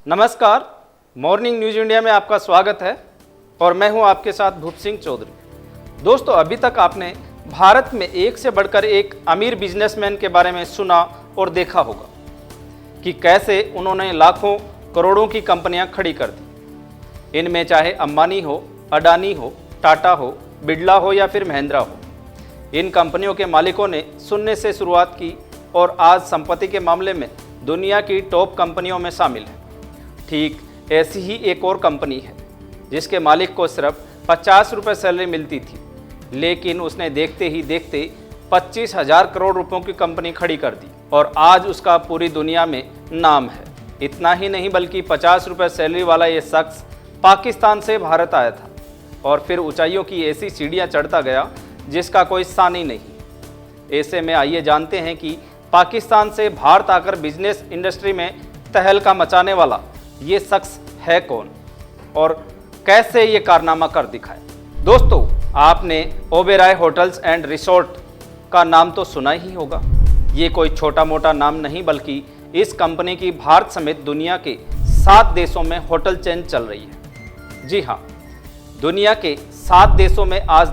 नमस्कार, morning news India में आपका स्वागत है और मैं हूं आपके साथ भूप सिंह चौधरी। दोस्तों, अभी तक आपने भारत में एक से बढ़कर एक अमीर बिजनेसमैन के बारे में सुना और देखा होगा कि कैसे उन्होंने लाखों करोड़ों की कंपनियां खड़ी कर दी। इनमें चाहे अंबानी हो, अडानी हो, टाटा हो, बिड़ला हो या फिर महिंद्रा हो, इन कंपनियों के मालिकों ने शून्य से शुरुआत की और आज संपत्ति के मामले में दुनिया की टॉप कंपनियों में शामिल है। ठीक ऐसी ही एक और कंपनी है जिसके मालिक को सिर्फ 50 रुपये सैलरी मिलती थी, लेकिन उसने देखते ही देखते 25,000 करोड़ रुपयों की कंपनी खड़ी कर दी और आज उसका पूरी दुनिया में नाम है। इतना ही नहीं बल्कि 50 रुपये सैलरी वाला ये शख्स पाकिस्तान से भारत आया था और फिर ऊंचाइयों की ऐसी सीढ़ियां चढ़ता गया जिसका कोई सानी नहीं। ऐसे में आइए जानते हैं कि पाकिस्तान से भारत आकर बिजनेस इंडस्ट्री में तहलका मचाने वाला ये शख्स है कौन और कैसे ये कारनामा कर दिखाए। दोस्तों, आपने ओबेरॉय होटल्स एंड रिसोर्ट का नाम तो सुना ही होगा। ये कोई छोटा मोटा नाम नहीं बल्कि इस कंपनी की भारत समेत दुनिया के 7 देशों में होटल चेन चल रही है। जी हाँ, दुनिया के 7 देशों में आज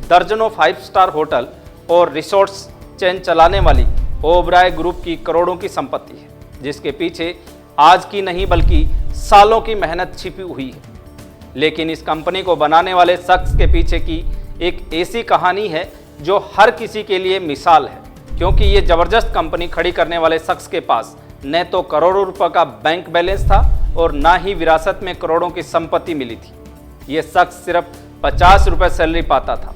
दर्जनों 5 स्टार होटल और रिसोर्ट्स चेन चलाने वाली ओबेरॉय ग्रुप की करोड़ों की संपत्ति है, जिसके पीछे आज की नहीं बल्कि सालों की मेहनत छिपी हुई है। लेकिन इस कंपनी को बनाने वाले शख्स के पीछे की एक ऐसी कहानी है जो हर किसी के लिए मिसाल है, क्योंकि ये ज़बरदस्त कंपनी खड़ी करने वाले शख्स के पास न तो करोड़ों रुपए का बैंक बैलेंस था और ना ही विरासत में करोड़ों की संपत्ति मिली थी। ये शख्स सिर्फ 50 रुपये सैलरी पाता था।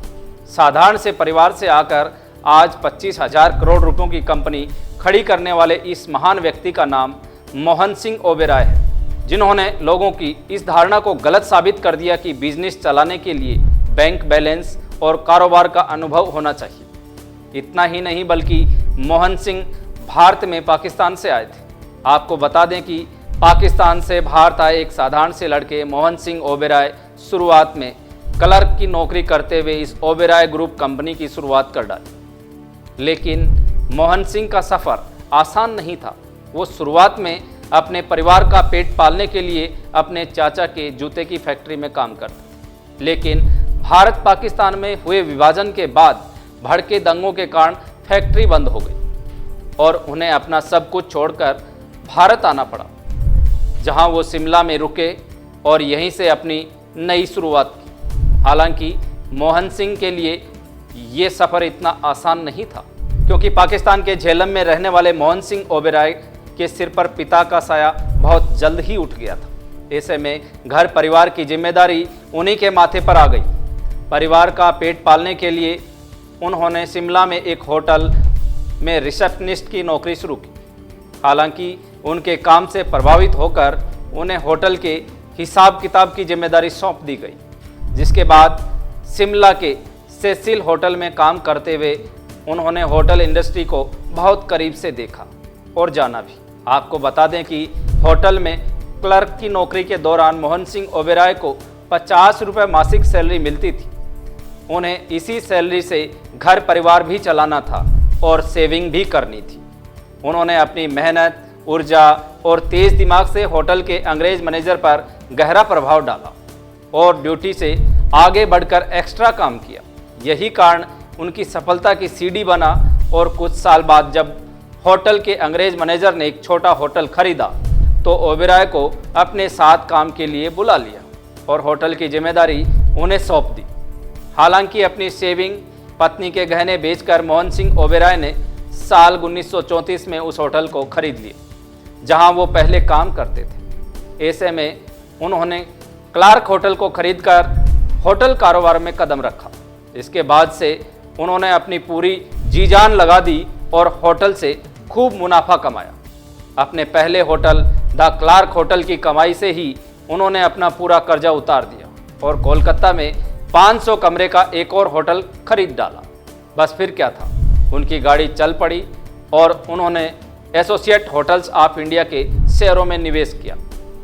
साधारण से परिवार से आकर आज 25,000 करोड़ रुपयों की कंपनी खड़ी करने वाले इस महान व्यक्ति का नाम मोहन सिंह ओबेरॉय है, जिन्होंने लोगों की इस धारणा को गलत साबित कर दिया कि बिजनेस चलाने के लिए बैंक बैलेंस और कारोबार का अनुभव होना चाहिए। इतना ही नहीं बल्कि मोहन सिंह भारत में पाकिस्तान से आए थे। आपको बता दें कि पाकिस्तान से भारत आए एक साधारण से लड़के मोहन सिंह ओबेरॉय शुरुआत में क्लर्क की नौकरी करते हुए इस ओबेरॉय ग्रुप कंपनी की शुरुआत कर डाली। लेकिन मोहन सिंह का सफ़र आसान नहीं था। वो शुरुआत में अपने परिवार का पेट पालने के लिए अपने चाचा के जूते की फैक्ट्री में काम करते, लेकिन भारत पाकिस्तान में हुए विभाजन के बाद भड़के दंगों के कारण फैक्ट्री बंद हो गई और उन्हें अपना सब कुछ छोड़कर भारत आना पड़ा, जहां वो शिमला में रुके और यहीं से अपनी नई शुरुआत की। हालांकि मोहन सिंह के लिए ये सफ़र इतना आसान नहीं था, क्योंकि पाकिस्तान के झेलम में रहने वाले मोहन सिंह ओबेरॉय के सिर पर पिता का साया बहुत जल्द ही उठ गया था। ऐसे में घर परिवार की जिम्मेदारी उन्हीं के माथे पर आ गई। परिवार का पेट पालने के लिए उन्होंने शिमला में एक होटल में रिसेप्शनिस्ट की नौकरी शुरू की। हालांकि उनके काम से प्रभावित होकर उन्हें होटल के हिसाब किताब की जिम्मेदारी सौंप दी गई, जिसके बाद शिमला के सेसिल होटल में काम करते हुए उन्होंने होटल इंडस्ट्री को बहुत करीब से देखा और जाना भी। आपको बता दें कि होटल में क्लर्क की नौकरी के दौरान मोहन सिंह ओबेरॉय को 50 रुपये मासिक सैलरी मिलती थी। उन्हें इसी सैलरी से घर परिवार भी चलाना था और सेविंग भी करनी थी। उन्होंने अपनी मेहनत, ऊर्जा और तेज़ दिमाग से होटल के अंग्रेज मैनेजर पर गहरा प्रभाव डाला और ड्यूटी से आगे बढ़कर एक्स्ट्रा काम किया। यही कारण उनकी सफलता की सीढ़ी बना और कुछ साल बाद जब होटल के अंग्रेज मैनेजर ने एक छोटा होटल खरीदा तो ओबेरॉय को अपने साथ काम के लिए बुला लिया और होटल की जिम्मेदारी उन्हें सौंप दी। हालांकि अपनी सेविंग, पत्नी के गहने बेचकर मोहन सिंह ओबेरॉय ने साल 1934 में उस होटल को खरीद लिया जहां वो पहले काम करते थे। ऐसे में उन्होंने क्लार्क होटल को खरीदकर होटल कारोबार में कदम रखा। इसके बाद से उन्होंने अपनी पूरी जी जान लगा दी और होटल से खूब मुनाफा कमाया। अपने पहले होटल द क्लार्क होटल की कमाई से ही उन्होंने अपना पूरा कर्जा उतार दिया और कोलकाता में 500 कमरे का एक और होटल खरीद डाला। बस फिर क्या था, उनकी गाड़ी चल पड़ी और उन्होंने एसोसिएट होटल्स ऑफ इंडिया के शेयरों में निवेश किया।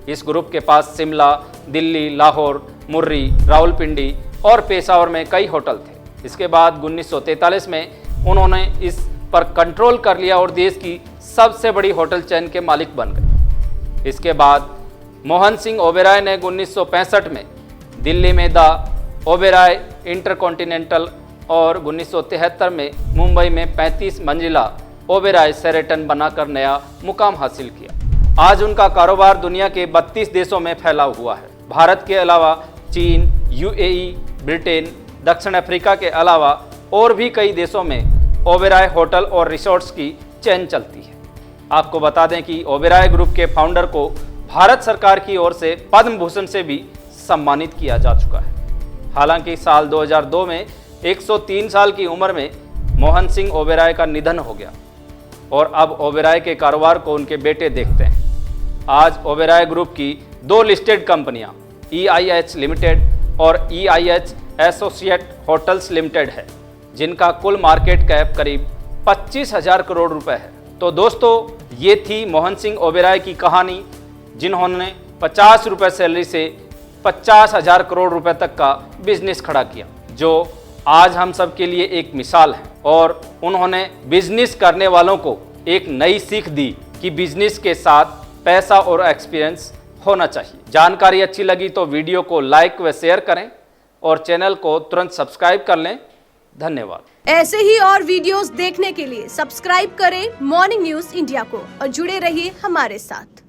इस ग्रुप के पास शिमला, दिल्ली, लाहौर, मुर्री, रावलपिंडी और पेशावर में कई होटल थे। इसके बाद 1943 में उन्होंने इस पर कंट्रोल कर लिया और देश की सबसे बड़ी होटल चेन के मालिक बन गए। इसके बाद मोहन सिंह ओबेरॉय ने 1965 में दिल्ली में द ओबेरॉय इंटरकॉन्टिनेंटल और 1973 में मुंबई में 35 मंजिला ओबेरॉय शेरेटन बनाकर नया मुकाम हासिल किया। आज उनका कारोबार दुनिया के 32 देशों में फैला हुआ है। भारत के अलावा चीन, यूएई, ब्रिटेन, दक्षिण अफ्रीका के अलावा और भी कई देशों में ओबेरॉय होटल और रिसोर्ट्स की चेन चलती है। आपको बता दें कि ओबेरॉय ग्रुप के फाउंडर को भारत सरकार की ओर से पद्म भूषण से भी सम्मानित किया जा चुका है। हालांकि साल 2002 में 103 साल की उम्र में मोहन सिंह ओबेरॉय का निधन हो गया और अब ओबेरॉय के कारोबार को उनके बेटे देखते हैं। आज ओबेरॉय ग्रुप की 2 लिस्टेड कंपनियां EIH लिमिटेड और EIH एसोसिएट होटल्स लिमिटेड है, जिनका कुल मार्केट कैप करीब 25,000 करोड़ रुपए है। तो दोस्तों, ये थी मोहन सिंह ओबेरॉय की कहानी, जिन्होंने 50 रुपये सैलरी से 50,000 करोड़ रुपए तक का बिजनेस खड़ा किया, जो आज हम सब के लिए एक मिसाल है। और उन्होंने बिजनेस करने वालों को एक नई सीख दी कि बिजनेस के साथ पैसा और एक्सपीरियंस होना चाहिए। जानकारी अच्छी लगी तो वीडियो को लाइक व शेयर करें और चैनल को तुरंत सब्सक्राइब कर लें। धन्यवाद। ऐसे ही और वीडियोस देखने के लिए सब्सक्राइब करें मॉर्निंग न्यूज इंडिया को और जुड़े रहिए हमारे साथ।